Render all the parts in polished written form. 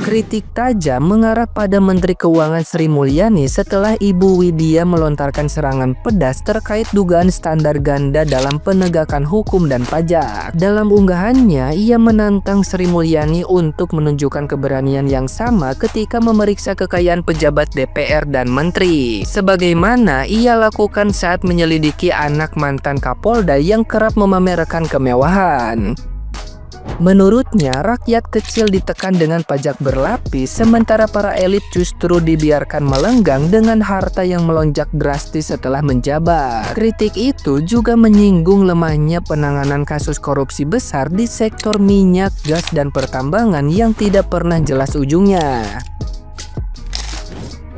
Kritik tajam mengarah pada Menteri Keuangan Sri Mulyani setelah Ibu Widya melontarkan serangan pedas terkait dugaan standar ganda dalam penegakan hukum dan pajak. Dalam unggahannya, ia menantang Sri Mulyani untuk menunjukkan keberanian yang sama ketika memeriksa kekayaan pejabat DPR dan menteri, sebagaimana ia lakukan saat menyelidiki anak mantan Kapolda yang kerap memamerkan kemewahan. Menurutnya, rakyat kecil ditekan dengan pajak berlapis, sementara para elit justru dibiarkan melenggang dengan harta yang melonjak drastis setelah menjabat. Kritik itu juga menyinggung lemahnya penanganan kasus korupsi besar di sektor minyak, gas, dan pertambangan yang tidak pernah jelas ujungnya.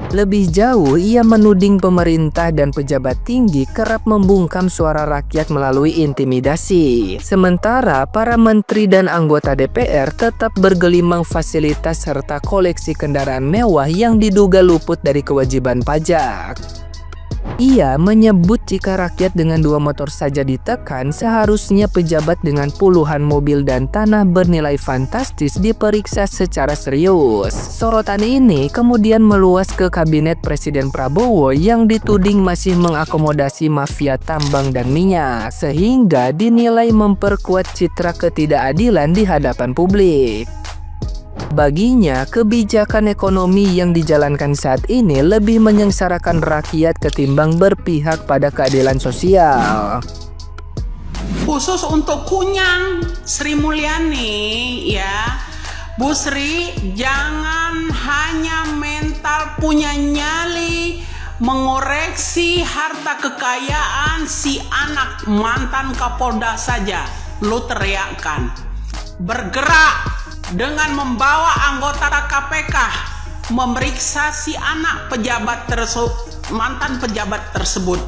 Lebih jauh, ia menuding pemerintah dan pejabat tinggi kerap membungkam suara rakyat melalui intimidasi. Sementara para menteri dan anggota DPR tetap bergelimang fasilitas serta koleksi kendaraan mewah yang diduga luput dari kewajiban pajak. Ia menyebut jika rakyat dengan 2 motor saja ditekan, seharusnya pejabat dengan puluhan mobil dan tanah bernilai fantastis diperiksa secara serius. Sorotan ini kemudian meluas ke kabinet Presiden Prabowo yang dituding masih mengakomodasi mafia tambang dan minyak, sehingga dinilai memperkuat citra ketidakadilan di hadapan publik. Baginya, kebijakan ekonomi yang dijalankan saat ini lebih menyengsarakan rakyat ketimbang berpihak pada keadilan sosial. Khusus untuk Kunyang Sri Mulyani, ya, Bu Sri, jangan hanya mental punya nyali mengoreksi harta kekayaan si anak mantan Kapolda saja. Lu teriakkan, bergerak dengan membawa anggota KPK memeriksa si anak mantan pejabat tersebut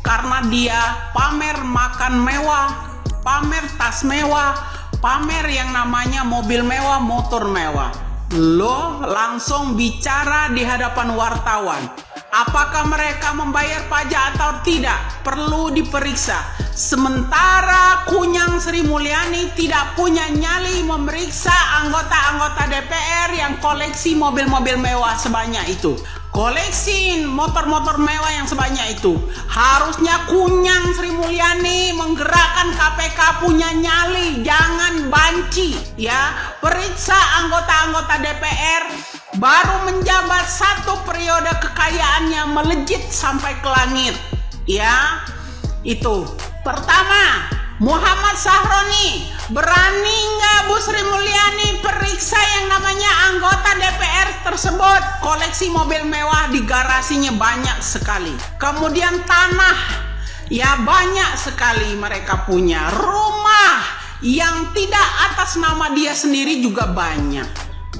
karena dia pamer makan mewah, pamer tas mewah, pamer yang namanya mobil mewah, motor mewah. Lo langsung bicara di hadapan wartawan. Apakah mereka membayar pajak atau tidak? Perlu diperiksa. Sementara Kunyang Sri Mulyani tidak punya nyali memeriksa anggota-anggota DPR yang koleksi mobil-mobil mewah sebanyak itu, koleksi motor-motor mewah yang sebanyak itu. Harusnya Kunyang Sri Mulyani menggerakkan KPK punya nyali, jangan banci, ya. Periksa anggota-anggota DPR baru menjabat 1 periode kekayaannya melejit sampai ke langit, ya. Itu pertama. Muhammad Sahroni, berani nggak Bu Sri Mulyani periksa yang namanya anggota DPR tersebut? Koleksi mobil mewah di garasinya banyak sekali. Kemudian tanah, ya banyak sekali mereka punya. Rumah yang tidak atas nama dia sendiri juga banyak.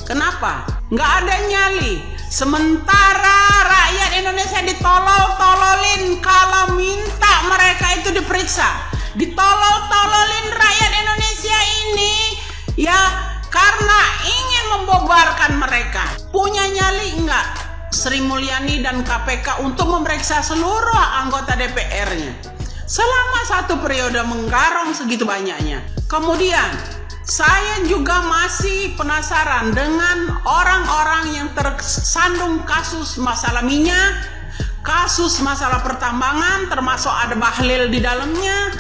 Kenapa? Nggak ada nyali. Sementara rakyat Indonesia ditolol-tololin kalau minta mereka itu diperiksa. Ditolol-tololin rakyat Indonesia ini, ya, karena ingin membubarkan mereka. Punya nyali enggak Sri Mulyani dan KPK untuk memeriksa seluruh anggota DPR-nya selama 1 periode menggarong segitu banyaknya? Kemudian saya juga masih penasaran dengan orang-orang yang tersandung kasus masalah minyak, kasus masalah pertambangan, termasuk ada Bahlil di dalamnya,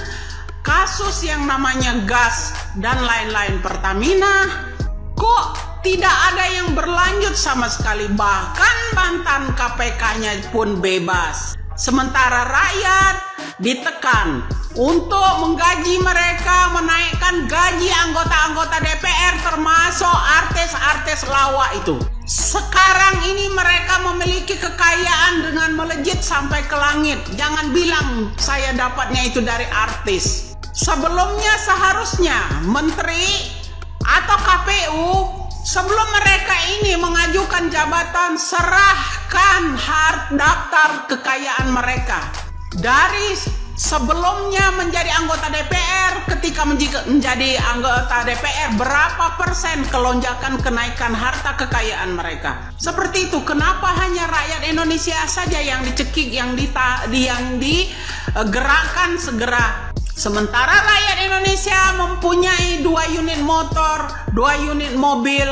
kasus yang namanya gas dan lain-lain Pertamina. Kok tidak ada yang berlanjut sama sekali? Bahkan mantan KPK-nya pun bebas. Sementara rakyat ditekan untuk menggaji mereka, menaikkan gaji anggota-anggota DPR termasuk artis-artis lawak itu. Sekarang ini mereka memiliki kekayaan dengan melejit sampai ke langit. Jangan bilang saya dapatnya itu dari artis. Sebelumnya seharusnya menteri atau KPU sebelum mereka ini mengajukan jabatan, serahkan daftar kekayaan mereka. Dari sebelumnya menjadi anggota DPR, ketika menjadi anggota DPR, berapa persen kelonjakan kenaikan harta kekayaan mereka? Seperti itu. Kenapa hanya rakyat Indonesia saja yang dicekik, yang digerakkan segera? Sementara rakyat Indonesia mempunyai 2 unit motor, 2 unit mobil,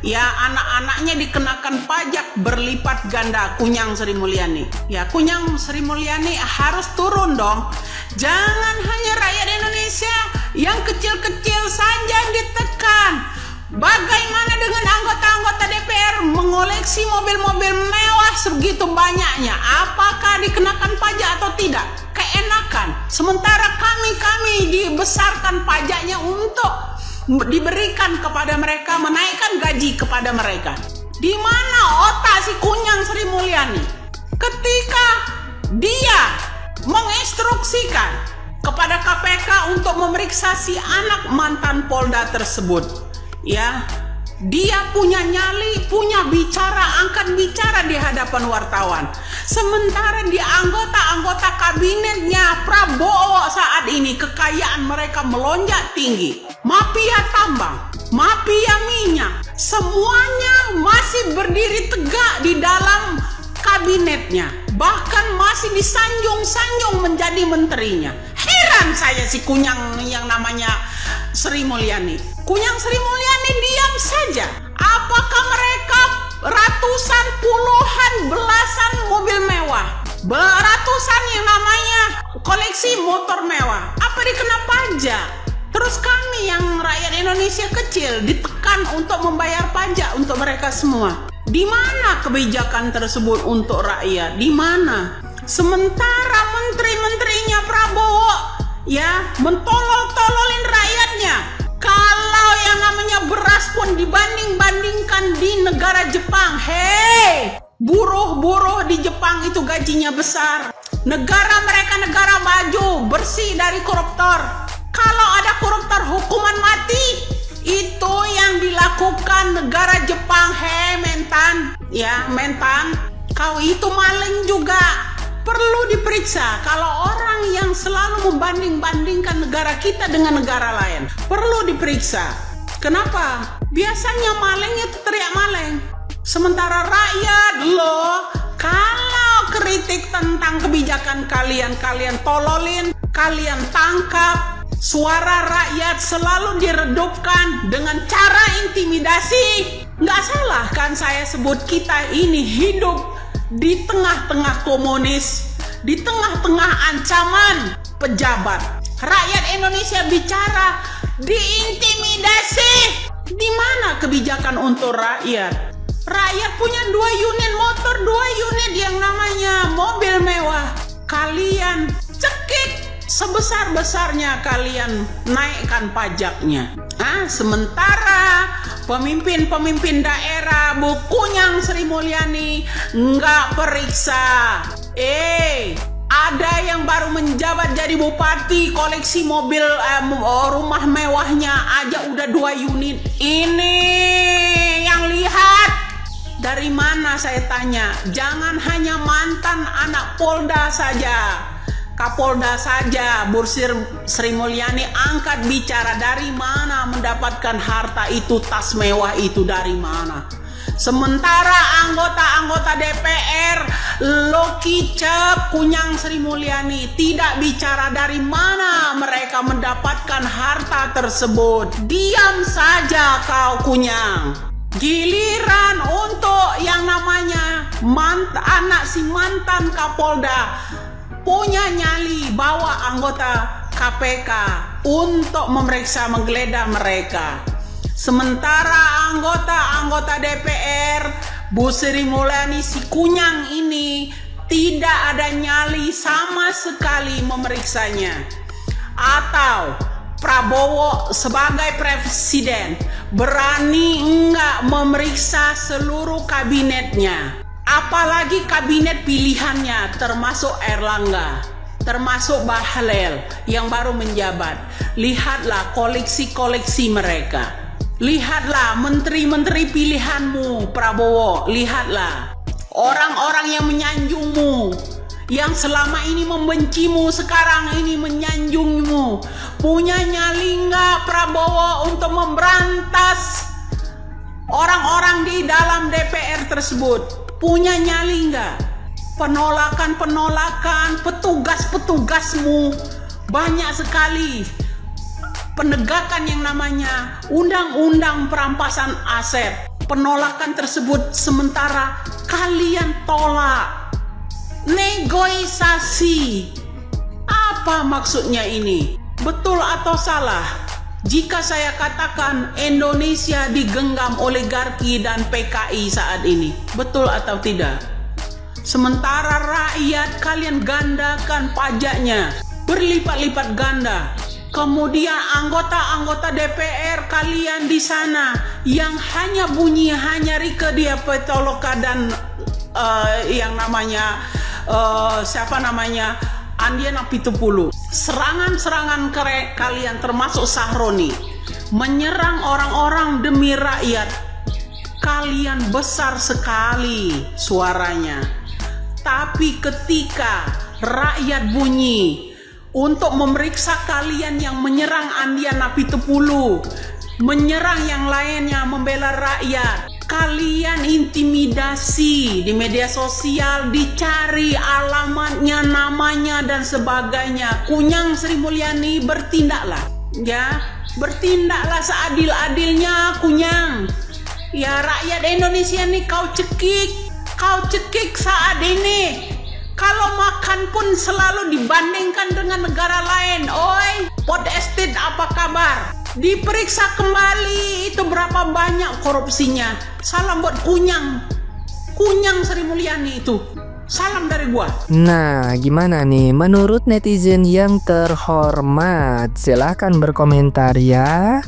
Ya, anak-anaknya dikenakan pajak berlipat ganda. Kunyang Sri Mulyani. Ya, Kunyang Sri Mulyani harus turun dong. Jangan hanya rakyat Indonesia yang kecil-kecil saja yang ditekan. Bagaimana dengan anggota-anggota DPR mengoleksi mobil-mobil mewah sebegitu banyaknya? Apakah dikenakan pajak atau tidak? Keenakan. Sementara kami dibesarkan pajaknya untuk diberikan kepada mereka, menaikkan gaji kepada mereka. Di mana otak si Kunyang Sri Mulyani ketika dia menginstruksikan kepada KPK untuk memeriksa si anak mantan Polda tersebut? Ya, dia punya nyali, punya bicara, angkat bicara di hadapan wartawan. Sementara di anggota-anggota kabinetnya Prabowo saat ini kekayaan mereka melonjak tinggi. Mafia tambang, mafia minyak, semuanya masih berdiri tegak di dalam kabinetnya. Bahkan masih disanjung-sanjung menjadi menterinya. Heran saya si Kunyang yang namanya Sri Mulyani. Kunyang Sri Mulyani diam saja. Apakah mereka ratusan, puluhan, belasan mobil mewah, beratusan yang namanya koleksi motor mewah, apa dikena pajak? Terus kami yang rakyat Indonesia kecil ditekan untuk membayar pajak untuk mereka semua. Di mana kebijakan tersebut untuk rakyat? Di mana? Sementara menteri-menterinya Prabowo ya mentolol-tololin rakyatnya. Kalau yang namanya beras pun dibanding-bandingkan di negara Jepang. Hei, buruh-buruh di Jepang itu gajinya besar. Negara mereka negara maju, bersih dari koruptor. Kalau ada koruptor hukuman mati. Itu yang dilakukan negara Jepang. Hei mentan, ya mentan, kau itu maling juga. Perlu diperiksa. Kalau orang yang selalu membanding-bandingkan negara kita dengan negara lain, perlu diperiksa. Kenapa? Biasanya maling itu teriak maling. Sementara rakyat loh, kalau kritik tentang kebijakan kalian tololin, kalian tangkap. Suara rakyat selalu diredupkan dengan cara intimidasi. Nggak salah kan saya sebut kita ini hidup di tengah-tengah komunis, di tengah-tengah ancaman pejabat. Rakyat Indonesia bicara diintimidasi. Di mana kebijakan untuk rakyat? Rakyat punya 2 unit motor, 2 unit yang namanya mobil mewah. Kalian cekik, sebesar-besarnya kalian naikkan pajaknya. Sementara pemimpin-pemimpin daerah Bu Kunyang Sri Mulyani nggak periksa. Ada yang baru menjabat jadi bupati, koleksi mobil rumah mewahnya aja udah 2 unit. Ini yang lihat dari mana saya tanya? Jangan hanya mantan anak Polda saja, Kapolda saja, Bu Sri Mulyani angkat bicara dari mana mendapatkan harta itu, tas mewah itu dari mana. Sementara anggota-anggota DPR Loki Cep Kunyang Sri Mulyani tidak bicara dari mana mereka mendapatkan harta tersebut. Diam saja kau Kunyang. Giliran untuk yang namanya anak si mantan Kapolda punya nyali bawa anggota KPK untuk memeriksa, menggeledah mereka. Sementara anggota-anggota DPR Bu Sri Mulyani si Kunyang ini tidak ada nyali sama sekali memeriksanya. Atau Prabowo sebagai presiden berani enggak memeriksa seluruh kabinetnya. Apalagi kabinet pilihannya termasuk Erlangga, termasuk Bahlil yang baru menjabat. Lihatlah koleksi-koleksi mereka. Lihatlah menteri-menteri pilihanmu Prabowo. Lihatlah orang-orang yang menyanjungmu, yang selama ini membencimu, sekarang ini menyanjungmu. Punya nyali nggak Prabowo untuk memberantas orang-orang di dalam DPR tersebut? Punya nyali nggak? Penolakan-penolakan petugas-petugasmu banyak sekali. Penegakan yang namanya undang-undang perampasan aset penolakan tersebut sementara kalian tolak. Negosiasi. Apa maksudnya ini? Betul atau salah? Jika saya katakan Indonesia digenggam oligarki dan PKI saat ini, betul atau tidak? Sementara rakyat kalian gandakan pajaknya, berlipat-lipat ganda. Kemudian anggota-anggota DPR kalian di sana yang hanya bunyi hanya Rieke Diah Pitaloka dan yang namanya Andiana Pitupulu. Serangan-serangan kalian termasuk Sahroni menyerang orang-orang demi rakyat. Kalian besar sekali suaranya. Tapi ketika rakyat bunyi untuk memeriksa kalian yang menyerang Andiana Pitupulu, menyerang yang lainnya membela rakyat, kalian intimidasi di media sosial, dicari alamatnya, namanya dan sebagainya. Kunyang Sri Mulyani, bertindaklah, ya, bertindaklah seadil-adilnya, Kunyang. Ya, rakyat Indonesia nih kau cekik saat ini. Kalau makan pun selalu dibandingkan dengan negara lain. Oi, Pod Estate apa kabar? Diperiksa kembali itu berapa banyak korupsinya. Salam buat Kunyang Sri Mulyani itu. Salam dari gua. Nah, gimana nih menurut netizen yang terhormat? Silahkan berkomentar ya.